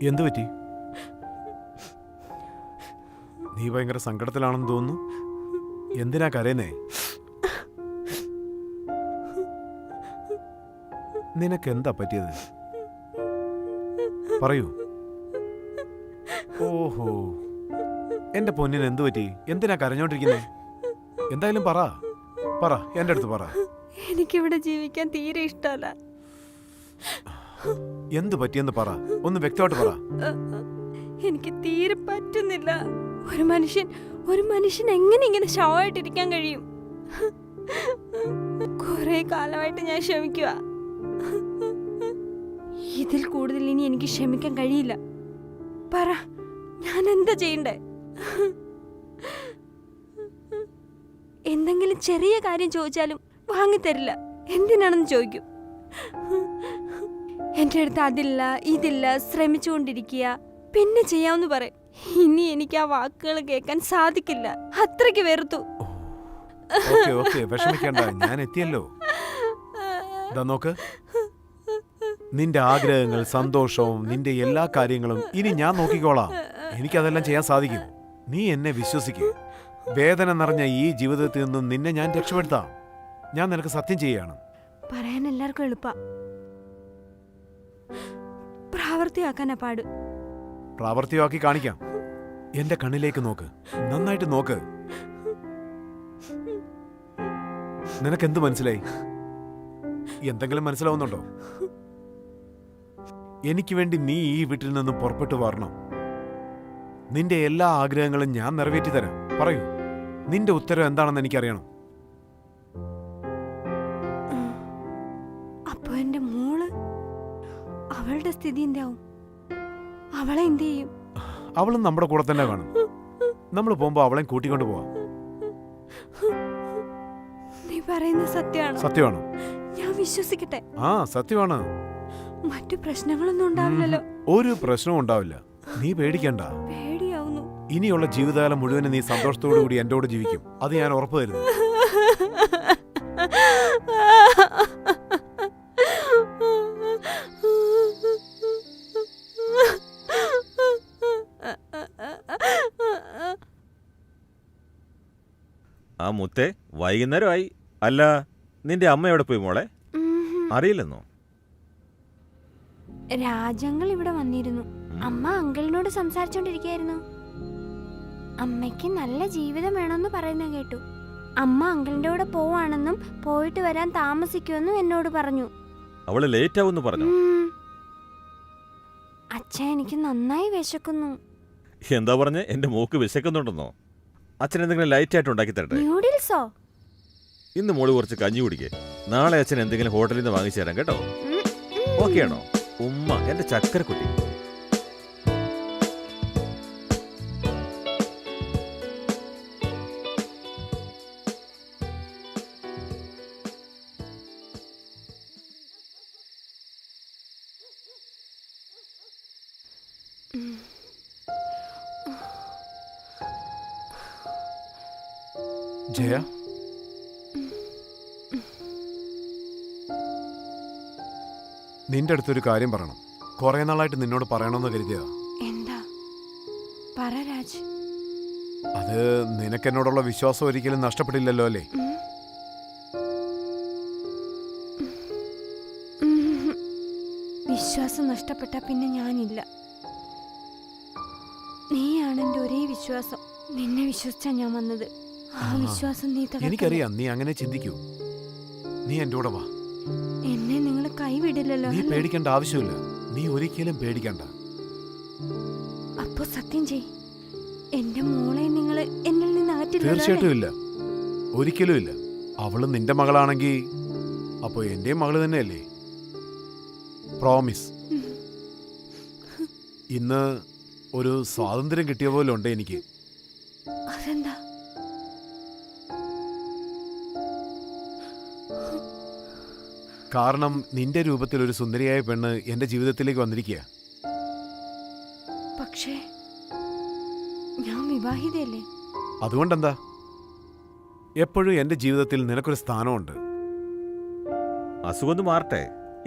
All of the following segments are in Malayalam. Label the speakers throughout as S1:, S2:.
S1: എന്തു പറ്റി? നീ ഭയങ്കര സങ്കടത്തിലാണെന്ന് തോന്നുന്നു. എന്തിനാ കരയുന്നേ? നിനക്കെന്താ പറ്റിയത്? പറയൂ. ഓഹോ, എന്റെ പൊന്നിന് എന്തു പറ്റി? എന്തിനാ കരഞ്ഞോണ്ടിരിക്കുന്നേ? എന്തായാലും പറ, എന്റെ അടുത്ത് പറ.
S2: എനിക്കിവിടെ ജീവിക്കാൻ തീരെ ഇഷ്ടമല്ല.
S1: എന്തു പറ്റിയെന്ന് പറ, ഒന്ന് വ്യക്തമായിട്ട് പറ.
S2: എനിക്ക് തീരെ പറ്റുന്നില്ല. ഒരു മനുഷ്യൻ എങ്ങനെ ഇങ്ങനെ ശവമായിട്ടിരിക്കാൻ കഴിയും? കുറെ കാലമായിട്ട് ഞാൻ ക്ഷമിക്കുക. ഇതിൽ കൂടുതൽ ഇനി എനിക്ക് ക്ഷമിക്കാൻ കഴിയില്ല. പറ, ഞാൻ എന്താ ചെയ്യണ്ടേ? എന്തെങ്കിലും ചെറിയ കാര്യം ചോദിച്ചാലും വാങ്ങിത്തരില്ല. എന്തിനാണെന്ന് ചോദിക്കും. എന്റെ അടുത്ത് അതില്ല ഇതില്ല, ശ്രമിച്ചുകൊണ്ടിരിക്കുക, പിന്നെ ചെയ്യാമെന്ന് പറയും. ഇനി എനിക്ക് ആ വാക്കുകൾ കേൾക്കാൻ സാധിക്കില്ല. അത്രയ്ക്ക് വെറുത്തു.
S1: വിഷമിക്കണ്ട, ഞാൻ എത്തിയല്ലോ. നോക്ക്, നിന്റെ ആഗ്രഹങ്ങൾ, സന്തോഷവും നിന്റെ എല്ലാ കാര്യങ്ങളും ഇനി ഞാൻ നോക്കിക്കോളാം. എനിക്കതെല്ലാം ചെയ്യാൻ സാധിക്കും. നീ എന്നെ വിശ്വസിക്കുക. വേദന നിറഞ്ഞ ഈ ജീവിതത്തിൽ നിന്നും നിന്നെ ഞാൻ രക്ഷപ്പെടുത്താം. ഞാൻ നിനക്ക് സത്യം ചെയ്യാണ്.
S2: പറയാൻ എല്ലാവർക്കും എളുപ്പ, പ്രാവർത്തിയാക്കാനാ പാട്.
S1: പ്രാവർത്തിയാക്കി കാണിക്കാം. എന്റെ കണ്ണിലേക്ക് നോക്ക്, നന്നായിട്ട് നോക്ക്. നിനക്കെന്ത് മനസ്സിലായി? എന്തെങ്കിലും മനസ്സിലാവുന്നുണ്ടോ? എനിക്ക് വേണ്ടി നീ ഈ വീട്ടിൽ നിന്നും പുറപ്പെട്ടു വരണം. നിന്റെ എല്ലാ ആഗ്രഹങ്ങളും ഞാൻ നിറവേറ്റി തരാം. പറയൂ, നിന്റെ ഉത്തരം എന്താണെന്ന് എനിക്കറിയണം.
S2: അപ്പൊ എന്റെ മോള്, അവളുടെ സ്ഥിതി എന്താവും? അവളെ എന്ത് ചെയ്യും?
S1: അവളും നമ്മുടെ കൂടെ തന്നെ കാണും. നമ്മൾ പോകുമ്പോ അവളെ കൂട്ടിക്കൊണ്ട് പോവാം.
S2: നീ പറയുന്നത് സത്യമാണോ?
S1: സത്യമാണ്.
S2: ഞാൻ വിശ്വസിക്കട്ടെ?
S1: ആ, സത്യമാണ്.
S2: മറ്റു പ്രശ്നങ്ങളൊന്നും ഉണ്ടാവില്ലല്ലോ?
S1: ഒരു പ്രശ്നവും ഉണ്ടാവില്ല. നീ പേടിക്കണ്ട.
S2: പേടിയാവുന്നു.
S1: ഇനിയുള്ള ജീവിതകാലം മുഴുവൻ നീ സന്തോഷത്തോടു കൂടി എന്നോട് ജീവിക്കും. അത് ഞാൻ ഉറപ്പ് തരുന്നു.
S3: ആ മുത്തേ, വൈകുന്നേരമായി. അല്ല, നിന്റെ അമ്മ എവിടെ പോയി മോളെ? അറിയില്ലെന്നോ?
S2: രാജങ്ങൾ ഇവിടെ വന്നിരുന്നു. അമ്മ അങ്കിളിനോട് സംസാരിച്ചോണ്ടിരിക്കായിരുന്നു. അമ്മയ്ക്ക് നല്ല ജീവിതം വേണമെന്ന് പറയുന്ന കേട്ടു. അമ്മ അങ്കിളിന്റെ കൂടെ പോവാണെന്നും പോയിട്ട് വരാൻ താമസിക്കുമെന്നും എന്നോട് പറഞ്ഞു.
S3: അവള് ലേറ്റ് ആവുമെന്ന് പറഞ്ഞു.
S2: അച്ഛൻ, എനിക്ക് നന്നായി വിശക്കുന്നു.
S3: എന്താ പറഞ്ഞേ? എന്റെ മോക്ക് വിശക്കുന്നുണ്ടെന്നോ? അച്ഛൻ എന്തെങ്കിലും ലൈറ്റ് ആയിട്ട് ഉണ്ടാക്കി തരട്ടെ?
S2: ന്യൂഡിൽസോ?
S3: ഇന്ന് മോള് കുറച്ച് കഞ്ഞി കുടിക്കേ. നാളെ അച്ഛൻ എന്തെങ്കിലും ഹോട്ടലിൽ നിന്ന് വാങ്ങിച്ചു തരാം കേട്ടോ. ഓക്കെ ആണോ? ഉമ്മ, എന്റെ ചക്കരക്കുട്ടി.
S1: ജയ, നിന്റെ അടുത്തൊരു കാര്യം പറയണം. കുറെ നാളായിട്ട് നിന്നോട് പറയണമെന്ന് കരുതിയതാ.
S2: എന്താ? പറ രാജ്.
S1: അത് നിനക്കെന്നോടുള്ള വിശ്വാസം ഒരിക്കലും നഷ്ടപ്പെടില്ലല്ലോ അല്ലേ?
S2: വിശ്വാസം നഷ്ടപ്പെട്ട പിന്നെ ഞാനില്ല. നീയാണ് എന്റെ ഒരേ വിശ്വാസം. നിന്നെ വിശ്വസിച്ചാ ഞാൻ വന്നത്. ആ വിശ്വാസം നീ തകർക്കരുത്.
S1: എനിക്കറിയാം നീ അങ്ങനെ ചിന്തിക്കൂ. നീ എന്റെ കൂടെ വാ.
S2: എന്നെ നിങ്ങൾ കൈവിടില്ലല്ലോ?
S1: നീ പേടിക്കേണ്ട ആവശ്യമില്ല. നീ ഒരിക്കലും പേടിക്കണ്ട.
S2: അപ്പോ സത്യം ചെയ്, എന്റെ മോളെ നിങ്ങൾ എന്നിൽ നിന്ന് അകറ്റില്ല?
S1: തീർച്ചയായിട്ടും ഇല്ല, ഒരിക്കലും ഇല്ല. അവള് നിന്റെ മകളാണെങ്കിൽ അപ്പൊ എന്റെയും മകള് തന്നെയല്ലേ? പ്രോമിസ്. ഇന്ന് ഒരു സ്വാതന്ത്ര്യം കിട്ടിയ പോലെ ഉണ്ട് എനിക്ക്.
S2: അതെന്താ?
S1: കാരണം നിന്റെ രൂപത്തിൽ ഒരു സുന്ദരിയായ പെണ്ണ് എന്റെ ജീവിതത്തിലേക്ക് വന്നിരിക്കുക.
S2: പക്ഷേ ഞാൻ വിവാഹിതയല്ലേ?
S1: അതുകൊണ്ടെന്താ? എപ്പോഴും എന്റെ ജീവിതത്തിൽ നിനക്കൊരു സ്ഥാനമുണ്ട്.
S3: അസുഖം മാറട്ടെ,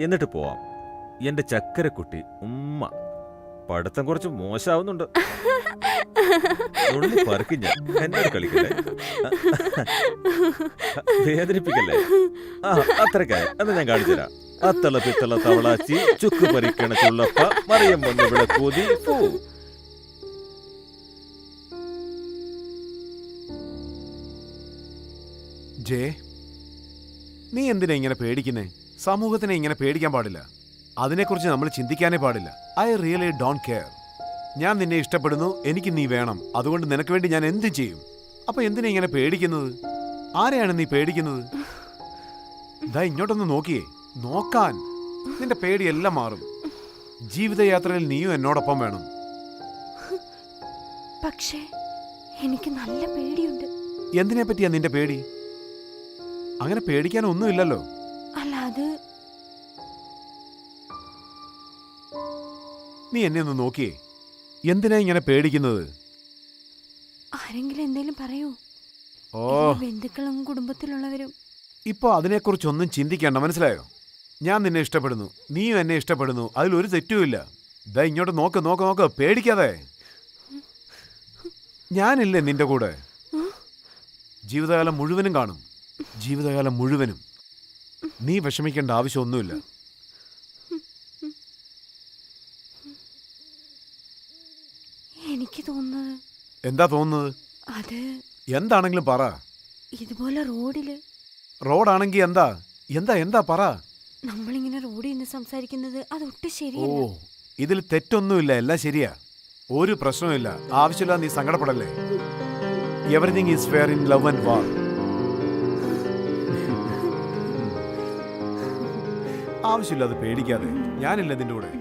S3: എന്നിട്ട് പോവാം. എന്റെ ചക്കരക്കുട്ടി ഉമ്മ. പഠിത്തം കുറച്ച് മോശമാവുന്നുണ്ട്. നുള്ളി പറിക്കും ഞാൻ. എന്നോട് കളിക്കല്ലേ, വേദനിപ്പിക്കല്ലേ. ആ അത്രക്കായ എന്ന് ഞാൻ കാണിച്ചുതരാം. അത്തള പിത്തള തവളാച്ചി ചുക്ക് പറിക്കണ ചുള്ളപ്പ മറിയം വന്ന് ഇവിടെ കൂതി പൂ.
S1: ജേ, നീ എന്തിനാ ഇങ്ങനെ പേടിക്കുന്നേ? സമൂഹത്തിനെ ഇങ്ങനെ പേടിക്കാൻ പാടില്ല. അതിനെക്കുറിച്ച് നമ്മൾ ചിന്തിക്കാനേ പാടില്ല. I really don't care. ഞാൻ നിന്നെ ഇഷ്ടപ്പെടുന്നു, എനിക്ക് നീ വേണം, അതുകൊണ്ട് നിനക്ക് വേണ്ടി ഞാൻ എന്ത് ചെയ്യും. അപ്പൊ എന്തിനാ ഇങ്ങനെ പേടിക്കുന്നത്? ആരെയാണ് നീ പേടിക്കുന്നത്? ദാ ഇങ്ങോട്ടൊന്ന് നോക്കിയേ, നോക്കാൻ. നിന്റെ പേടിയെല്ലാം മാറും. ജീവിതയാത്രയിൽ നീയും എന്നോടൊപ്പം വേണം.
S2: പക്ഷേ എനിക്ക് നല്ല പേടിയുണ്ട്.
S1: എന്തിനെ പറ്റിയാ നിന്റെ പേടി? അങ്ങനെ പേടിക്കാനൊന്നുമില്ലല്ലോ.
S2: അല്ല, അത്
S1: നീ എന്നെ ഒന്ന് നോക്കിയേ. എന്തിനാ ഇങ്ങനെ പേടിക്കുന്നത്?
S2: ആരെങ്കിലും എന്തെങ്കിലും പറയൂ.
S1: ഓ,
S2: ബന്ധുക്കളും കുടുംബത്തിലുള്ളവരും.
S1: ഇപ്പൊ അതിനെക്കുറിച്ചൊന്നും ചിന്തിക്കണ്ട, മനസ്സിലായോ? ഞാൻ നിന്നെ ഇഷ്ടപ്പെടുന്നു, നീയും എന്നെ ഇഷ്ടപ്പെടുന്നു, അതിലൊരു തെറ്റുമില്ല. ദാ ഇങ്ങോട്ട് നോക്ക് നോക്ക് നോക്ക്, പേടിക്കാതെ. ഞാനില്ലേ നിന്റെ കൂടെ? ജീവിതകാലം മുഴുവനും കാണും, ജീവിതകാലം മുഴുവനും. നീ വിഷമിക്കേണ്ട ആവശ്യമൊന്നുമില്ല.
S2: എനിക്ക് തോന്നുന്നത്.
S1: എന്താ തോന്നുന്നത്?
S2: അത്
S1: എന്താണെങ്കിലും പറ.
S2: ഇതുപോലെ റോഡില്.
S1: റോഡാണെങ്കി എന്താ? എന്താ എന്താ പറ.
S2: നമ്മളിങ്ങനെ റോഡിൽ നിന്ന് സംസാരിക്കുന്നത് അതൊട്ടും
S1: ഓ,
S2: ശരിയല്ല.
S1: ഇതിൽ തെറ്റൊന്നുമില്ല, എല്ലാം ശരിയാ. ഒരു പ്രശ്നവുമില്ല, ആവശ്യമില്ല, നീ സങ്കടപ്പെടല്ലേ. Everything is fair in love and war. ആവശ്യമില്ല, അത് പേടിക്കാതെ. ഞാനില്ല നിന്റെ കൂടെ.